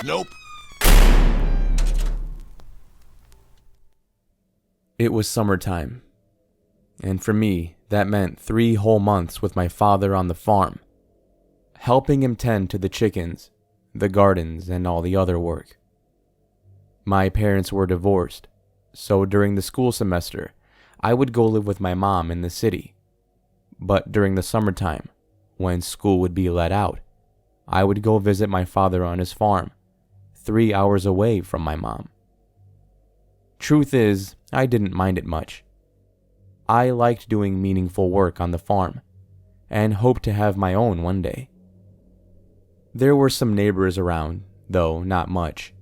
Nope. It was summertime, and for me, that meant 3 whole months with my father on the farm, helping him tend to the chickens, the gardens, and all the other work. My parents were divorced, so during the school semester, I would go live with my mom in the city. But during the summertime, when school would be let out, I would go visit my father on his farm, 3 hours away from my mom. Truth is, I didn't mind it much. I liked doing meaningful work on the farm, and hoped to have my own one day. There were some neighbors around, though not much.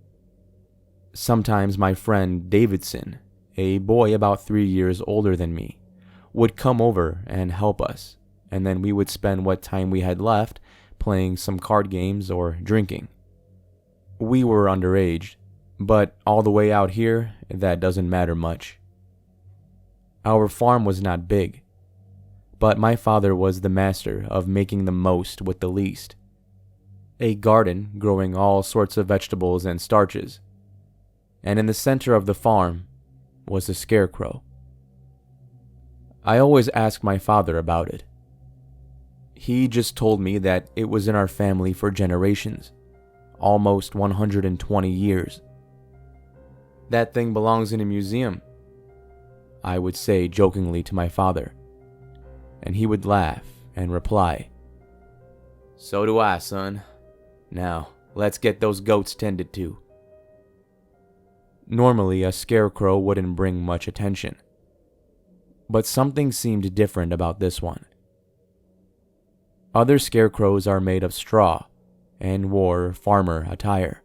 Sometimes my friend Davidson, a boy about 3 years older than me, would come over and help us, and then we would spend what time we had left playing some card games or drinking. We were underage, but all the way out here, that doesn't matter much. Our farm was not big, but my father was the master of making the most with the least. A garden growing all sorts of vegetables and starches, and in the center of the farm was a scarecrow. I always asked my father about it. He just told me that it was in our family for generations, almost 120 years. That thing belongs in a museum, I would say jokingly to my father, and he would laugh and reply, "So do I, son. Now, let's get those goats tended to." Normally, a scarecrow wouldn't bring much attention, but something seemed different about this one. Other scarecrows are made of straw and wore farmer attire,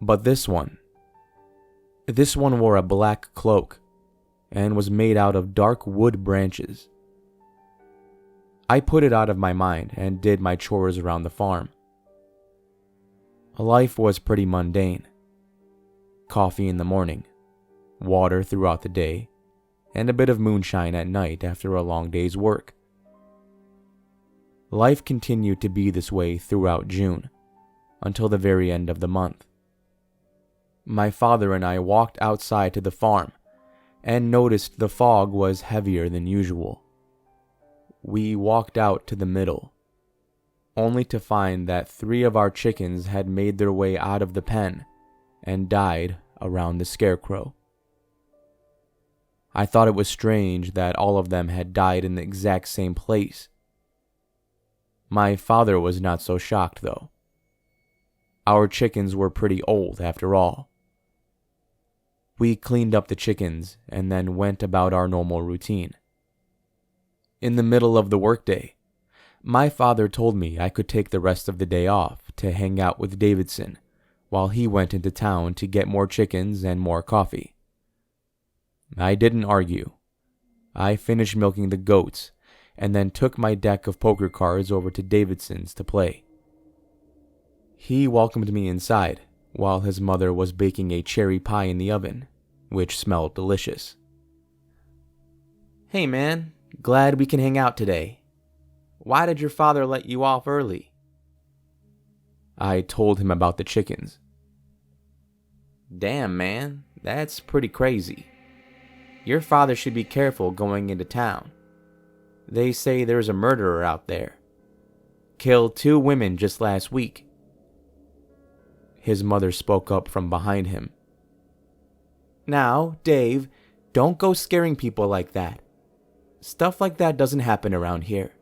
but this one wore a black cloak and was made out of dark wood branches. I put it out of my mind and did my chores around the farm. Life was pretty mundane. Coffee in the morning, water throughout the day, and a bit of moonshine at night after a long day's work. Life continued to be this way throughout June, until the very end of the month. My father and I walked outside to the farm and noticed the fog was heavier than usual. We walked out to the middle, only to find that 3 of our chickens had made their way out of the pen and died around the scarecrow. I thought it was strange that all of them had died in the exact same place. My father was not so shocked, though. Our chickens were pretty old after all. We cleaned up the chickens and then went about our normal routine. In the middle of the workday, my father told me I could take the rest of the day off to hang out with Davidson while he went into town to get more chickens and more coffee. I didn't argue. I finished milking the goats and then took my deck of poker cards over to Davidson's to play. He welcomed me inside while his mother was baking a cherry pie in the oven, which smelled delicious. "Hey man, glad we can hang out today. Why did your father let you off early?" I told him about the chickens. "Damn man, that's pretty crazy. Your father should be careful going into town. They say there's a murderer out there. Killed 2 women just last week." His mother spoke up from behind him. "Now, Dave, don't go scaring people like that. Stuff like that doesn't happen around here."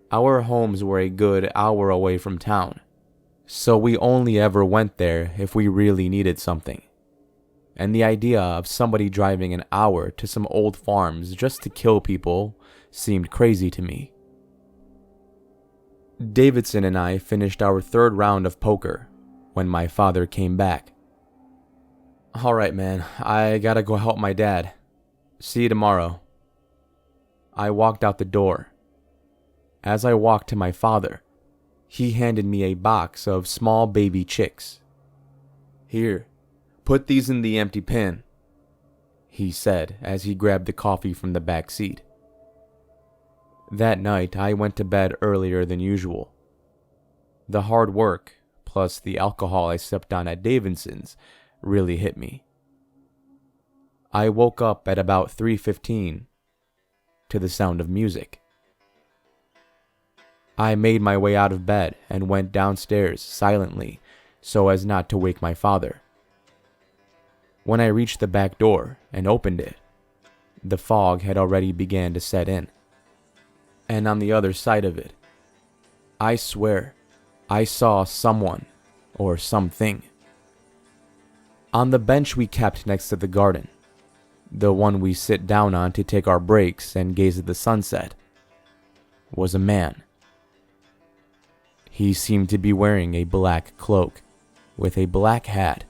Our homes were a good hour away from town, so we only ever went there if we really needed something. And the idea of somebody driving an hour to some old farms just to kill people seemed crazy to me. Davidson and I finished our 3rd round of poker when my father came back. "All right, man, I gotta go help my dad. See you tomorrow." I walked out the door. As I walked to my father, he handed me a box of small baby chicks. "Here, put these in the empty pen," he said as he grabbed the coffee from the back seat. That night, I went to bed earlier than usual. The hard work, plus the alcohol I sipped on at Davidson's, really hit me. I woke up at about 3:15 to the sound of music. I made my way out of bed and went downstairs silently so as not to wake my father. When I reached the back door and opened it, the fog had already begun to set in. And on the other side of it, I swear, I saw someone or something. On the bench we kept next to the garden, the one we sit down on to take our breaks and gaze at the sunset, was a man. He seemed to be wearing a black cloak with a black hat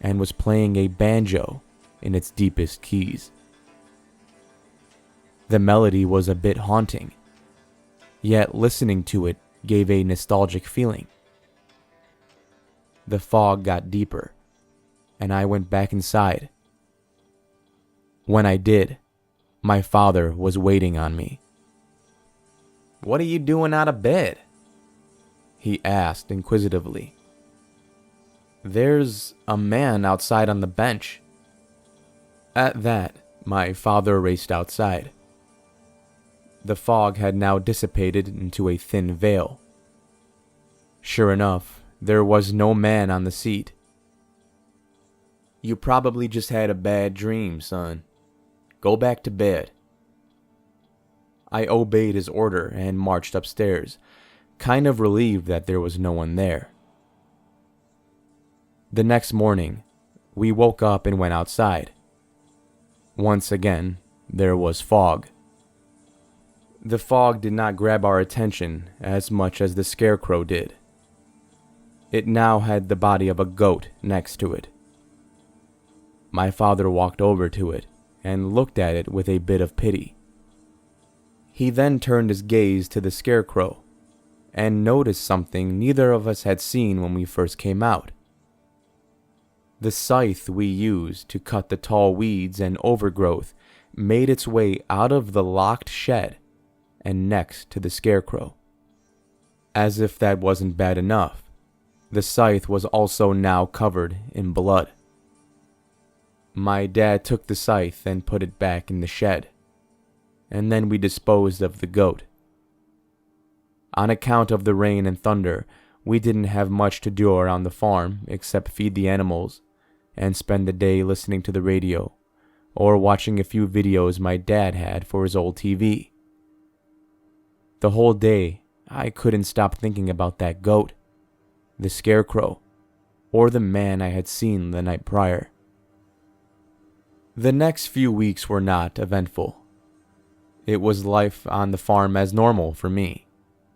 and was playing a banjo in its deepest keys. The melody was a bit haunting, yet listening to it gave a nostalgic feeling. The fog got deeper, and I went back inside. When I did, my father was waiting on me. "What are you doing out of bed?" he asked inquisitively. "There's a man outside on the bench." At that, my father raced outside. The fog had now dissipated into a thin veil. Sure enough, there was no man on the seat. "You probably just had a bad dream, son. Go back to bed." I obeyed his order and marched upstairs, kind of relieved that there was no one there. The next morning, we woke up and went outside. Once again, there was fog. The fog did not grab our attention as much as the scarecrow did. It now had the body of a goat next to it. My father walked over to it and looked at it with a bit of pity. He then turned his gaze to the scarecrow and noticed something neither of us had seen when we first came out. The scythe we used to cut the tall weeds and overgrowth made its way out of the locked shed and next to the scarecrow. As if that wasn't bad enough, the scythe was also now covered in blood. My dad took the scythe and put it back in the shed, and then we disposed of the goat. On account of the rain and thunder, we didn't have much to do around the farm except feed the animals and spend the day listening to the radio or watching a few videos my dad had for his old TV. The whole day, I couldn't stop thinking about that goat, the scarecrow, or the man I had seen the night prior. The next few weeks were not eventful. It was life on the farm as normal for me,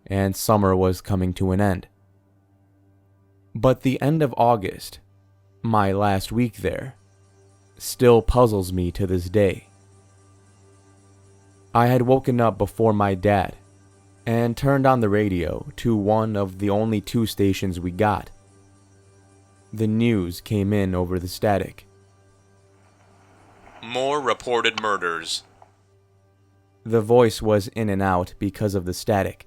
and summer was coming to an end. But the end of August, my last week there, still puzzles me to this day. I had woken up before my dad and turned on the radio to one of the only two stations we got. The news came in over the static. "More reported murders." The voice was in and out because of the static,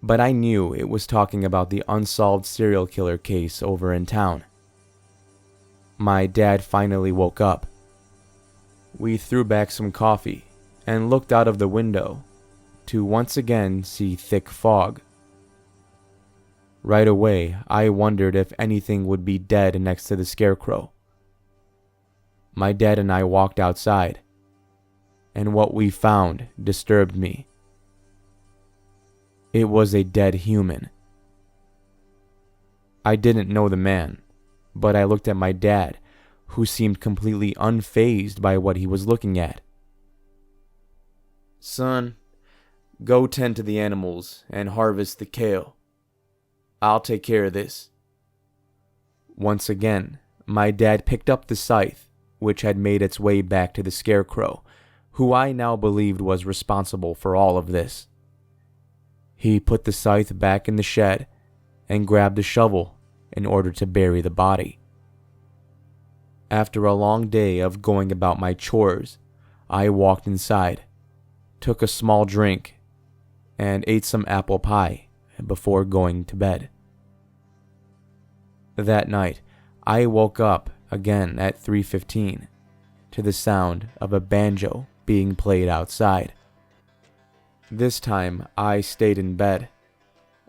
but I knew it was talking about the unsolved serial killer case over in town. My dad finally woke up. We threw back some coffee and looked out of the window to once again see thick fog. Right away, I wondered if anything would be dead next to the scarecrow. My dad and I walked outside, and what we found disturbed me. It was a dead human. I didn't know the man, but I looked at my dad, who seemed completely unfazed by what he was looking at. "Son, go tend to the animals and harvest the kale. I'll take care of this." Once again, my dad picked up the scythe, which had made its way back to the scarecrow, who I now believed was responsible for all of this. He put the scythe back in the shed and grabbed a shovel in order to bury the body. After a long day of going about my chores, I walked inside, took a small drink, and ate some apple pie before going to bed. That night, I woke up again at 3:15 to the sound of a banjo being played outside. This time, I stayed in bed,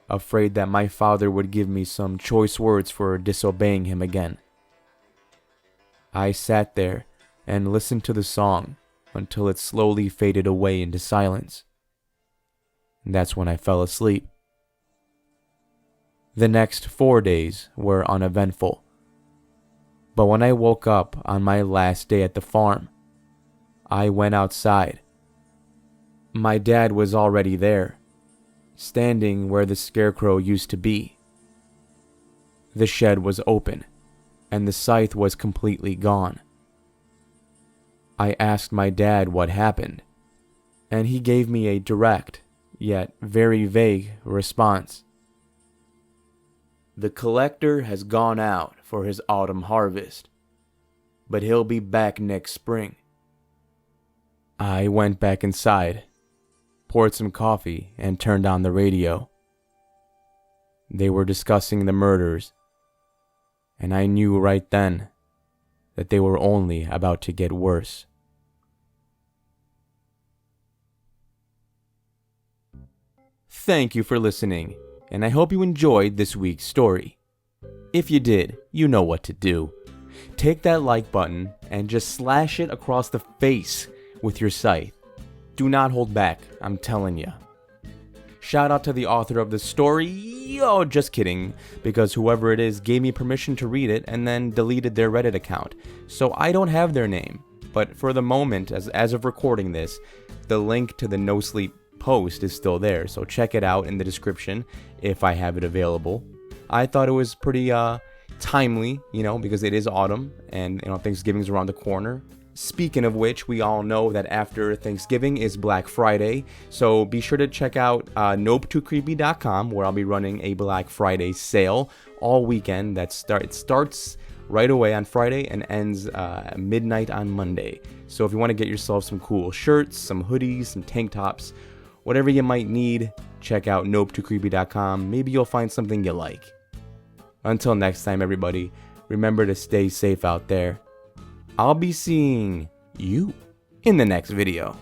afraid that my father would give me some choice words for disobeying him again. I sat there and listened to the song until it slowly faded away into silence. That's when I fell asleep. The next 4 days were uneventful. But when I woke up on my last day at the farm, I went outside. My dad was already there, standing where the scarecrow used to be. The shed was open, and the scythe was completely gone. I asked my dad what happened, and he gave me a direct, yet very vague, response. The collector has gone out for his autumn harvest, but he'll be back next spring. I went back inside, poured some coffee, and turned on the radio. They were discussing the murders, and I knew right then that they were only about to get worse. Thank you for listening, and I hope you enjoyed this week's story. If you did, you know what to do. Take that like button and just slash it across the face with your scythe. Do not hold back, I'm telling ya. Shout out to the author of the story. Oh, just kidding, because whoever it is gave me permission to read it and then deleted their Reddit account. So I don't have their name. But for the moment, as of recording this, the link to the No Sleep post is still there. So check it out in the description if I have it available. I thought it was pretty timely, because it is autumn and Thanksgiving's around the corner. Speaking of which, we all know that after Thanksgiving is Black Friday, so be sure to check out nopetocreepy.com, where I'll be running a Black Friday sale all weekend. It starts right away on Friday and ends midnight on Monday. So if you want to get yourself some cool shirts, some hoodies, some tank tops, whatever you might need, check out nopetocreepy.com. Maybe you'll find something you like. Until next time, everybody, remember to stay safe out there. I'll be seeing you in the next video.